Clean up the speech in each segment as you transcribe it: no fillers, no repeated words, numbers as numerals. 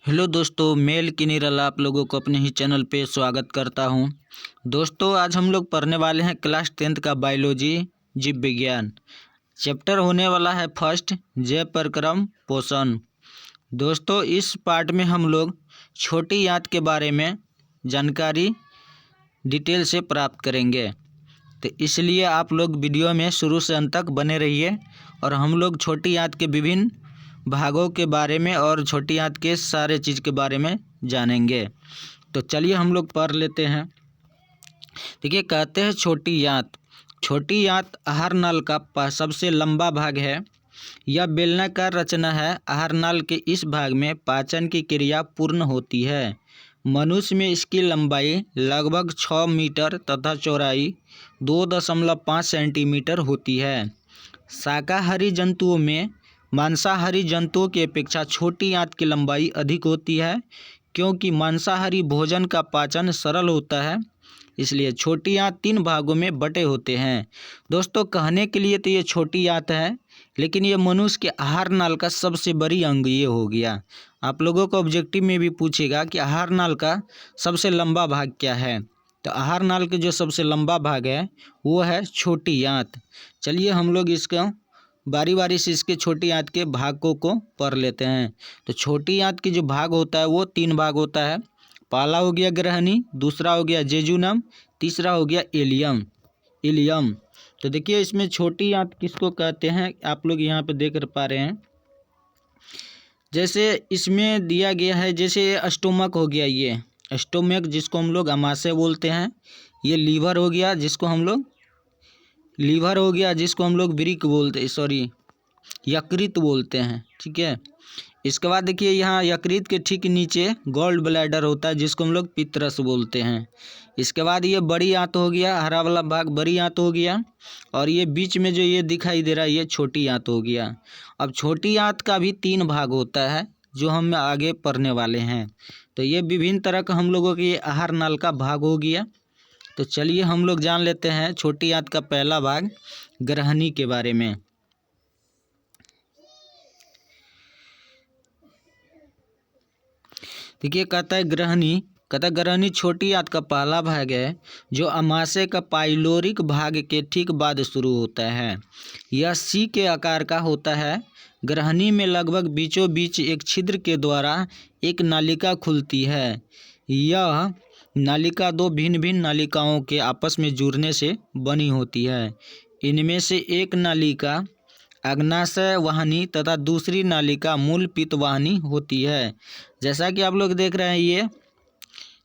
Hello दोस्तों, मैं किनीरला आप लोगों को अपने ही चैनल पे स्वागत करता हूं। दोस्तों, आज हम लोग पढ़ने वाले हैं क्लास 10th का बायोलॉजी जीव विज्ञान। चैप्टर होने वाला है फर्स्ट, जैव प्रक्रम पोषण। दोस्तों, इस पार्ट में हम लोग छोटी आंत के बारे में जानकारी डिटेल से प्राप्त करेंगे, तो इसलिए आप लोग वीडियो में शुरू से अंत तक बने रहिए और हम लोग छोटी आंत के विभिन्न भागों के बारे में और छोटी आंत के सारे चीज़ के बारे में जानेंगे। तो चलिए हम लोग पढ़ लेते हैं। देखिए, कहते हैं छोटी आंत। छोटी आंत आहार नाल का सबसे लंबा भाग है। यह बेलनाकार रचना है। आहार नाल के इस भाग में पाचन की क्रिया पूर्ण होती है। मनुष्य में इसकी लंबाई लगभग 6 मीटर तथा चौड़ाई 2.5 सेंटीमीटर होती है। शाकाहारी जंतुओं में मांसाहारी जंतुओं की अपेक्षा छोटी आंत की लंबाई अधिक होती है, क्योंकि मांसाहारी भोजन का पाचन सरल होता है, इसलिए छोटी आंत 3 भागों में बटे होते हैं। दोस्तों, कहने के लिए तो ये छोटी आंत है, लेकिन ये मनुष्य के आहार नाल का सबसे बड़ी अंग ये हो गया। आप लोगों को ऑब्जेक्टिव में भी पूछेगा कि आहार नाल का सबसे लंबा भाग क्या है, तो आहार नाल के जो सबसे लंबा भाग है वो है छोटी आंत। चलिए हम लोग इसका बारी बारी से इसके छोटी आंत के भागों को पढ़ लेते हैं। तो छोटी आंत की जो भाग होता है वो 3 भाग होता है। पहला हो गया ग्रहणी, दूसरा हो गया जेजुनम, तीसरा हो गया इलियम। तो देखिए, इसमें छोटी आंत किसको कहते हैं आप लोग यहाँ पे देख पा रहे हैं। जैसे इसमें दिया गया है, जैसे स्टोमक हो गया, ये स्टोमक जिसको हम लोग अमाशय बोलते हैं। ये लीवर हो गया जिसको हम लोग वृक्क बोलते, यकृत बोलते हैं। ठीक है। इसके बाद देखिए, यहाँ यकृत के ठीक नीचे गॉल ब्लैडर होता है जिसको हम लोग पित्रस बोलते हैं। इसके बाद ये बड़ी आंत हो गया, हरा वाला भाग बड़ी आंत हो गया, और ये बीच में जो ये दिखाई दे रहा है ये छोटी आंत हो गया। अब छोटी आंत का भी 3 भाग होता है जो हम आगे पढ़ने वाले हैं। तो ये विभिन्न तरह का हम लोगों के आहार नाल का भाग हो गया। तो चलिए हम लोग जान लेते हैं छोटी आंत का पहला भाग ग्रहणी के बारे में। देखिए, कहता है ग्रहणी छोटी आंत का पहला भाग है जो अमाशय का पाइलोरिक भाग के ठीक बाद शुरू होता है। यह सी के आकार का होता है। ग्रहणी में लगभग बीचों बीच एक छिद्र के द्वारा एक नालिका खुलती है। यह नालिका 2 भिन्न भिन्न नालिकाओं के आपस में जुड़ने से बनी होती है। इनमें से एक नालिका अग्नाशय वाहिनी तथा दूसरी नालिका मूल पित्त वाहिनी होती है। जैसा कि आप लोग देख रहे हैं,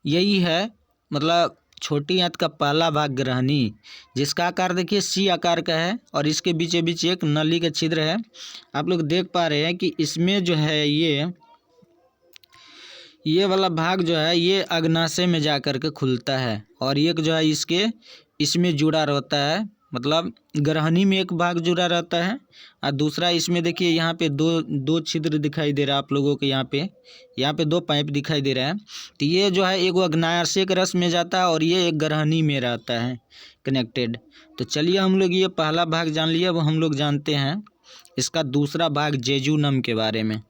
यही है मतलब छोटी आंत का पहला भाग ग्रहणी, जिसका आकार देखिए सी आकार का है और इसके बीचों बीच एक नली का छिद्र है। आप लोग देख पा रहे हैं कि इसमें जो है ये वाला भाग जो है ये अग्नाशय में जा कर के खुलता है, और एक जो है इसमें जुड़ा रहता है। मतलब ग्रहणी में एक भाग जुड़ा रहता है और दूसरा इसमें देखिए यहाँ पे दो छिद्र दिखाई दे रहा है आप लोगों को। यहाँ पे 2 पाइप दिखाई दे रहा है। तो ये जो है एक अग्नाशय के रस में जाता है और ये एक ग्रहणी में रहता है कनेक्टेड। तो चलिए हम लोग ये पहला भाग जान लिया। अब हम लोग जानते हैं इसका दूसरा भाग जेजुनम के बारे में।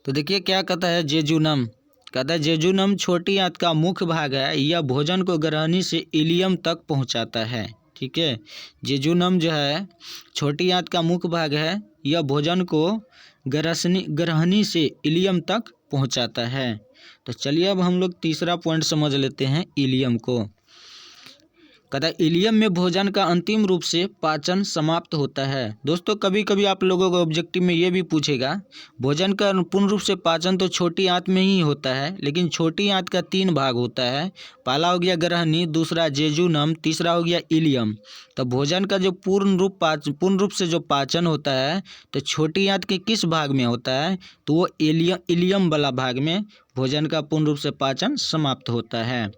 तो देखिए क्या कहता है जेजुनम। कहता है जेजुनम छोटी आंत का मुख्य भाग है। यह भोजन को ग्रहणी से इलियम तक पहुंचाता है। ठीक है, जेजुनम जो है छोटी आंत का मुख्य भाग है। यह भोजन को ग्रहणी से इलियम तक पहुंचाता है। तो चलिए अब हम लोग तीसरा पॉइंट समझ लेते हैं, इलियम को। कहता है इलियम में भोजन का अंतिम रूप से पाचन समाप्त होता है। दोस्तों, कभी कभी आप लोगों को ऑब्जेक्टिव में ये भी पूछेगा, भोजन का पूर्ण रूप से पाचन तो छोटी आंत में ही होता है, लेकिन छोटी आंत का 3 भाग होता है। पहला हो गया ग्रहणी, दूसरा जेजुनम, तीसरा हो गया इलियम। तो भोजन का जो पूर्ण रूप से जो पाचन होता है तो छोटी आंत के किस भाग में होता है, तो वो इलियम वाला भाग में भोजन का पूर्ण रूप से पाचन समाप्त होता है।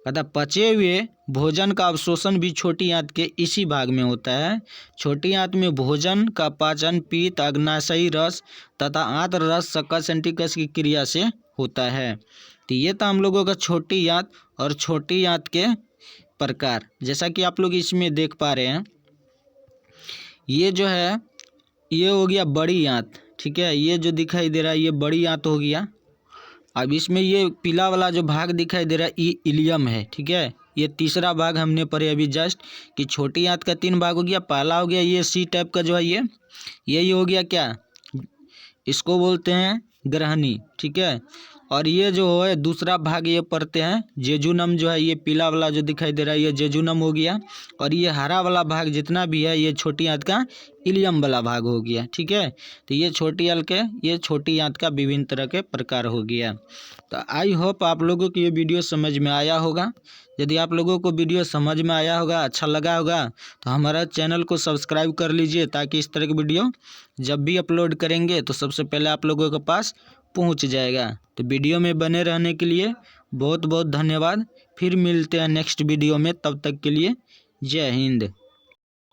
अतः पचे हुए भोजन का अवशोषण भी छोटी आंत के इसी भाग में होता है। छोटी आंत में भोजन का पाचन पित्त, अग्नाशयी रस तथा आंत्र रस सक्कर सेंट्रिकस की क्रिया से होता है। तो ये था हम लोगों का छोटी आंत और छोटी आंत के प्रकार। जैसा कि आप लोग इसमें देख पा रहे हैं, ये जो है ये हो गया बड़ी आंत। ठीक है। ये जो दिखाई दे रहा है ये बड़ी आंत हो गया। अब इसमें ये पीला वाला जो भाग दिखाई दे रहा है ये इलियम है, ठीक है। ये तीसरा भाग हमने पढ़े अभी जस्ट कि छोटी आंत का 3 भाग हो गया। पहला हो गया ये सी टाइप का जो है यही हो गया क्या, इसको बोलते हैं ग्रहणी, ठीक है। और ये जो है दूसरा भाग ये पढ़ते हैं जेजुनम, जो है ये पीला वाला जो दिखाई दे रहा है ये जेजुनम हो गया। और ये हरा वाला भाग जितना भी है ये छोटी आंत का इलियम वाला भाग हो गया, ठीक है। तो ये छोटी आंत का विभिन्न तरह के प्रकार हो गया। तो आई होप आप लोगों को ये वीडियो समझ में आया होगा। यदि आप लोगों को वीडियो समझ में आया होगा, अच्छा लगा होगा, तो हमारा चैनल को सब्सक्राइब कर लीजिए ताकि इस तरह की वीडियो जब भी अपलोड करेंगे तो सबसे पहले आप लोगों के पास पहुंच जाएगा। तो वीडियो में बने रहने के लिए बहुत बहुत धन्यवाद। फिर मिलते हैं नेक्स्ट वीडियो में, तब तक के लिए जय हिंद।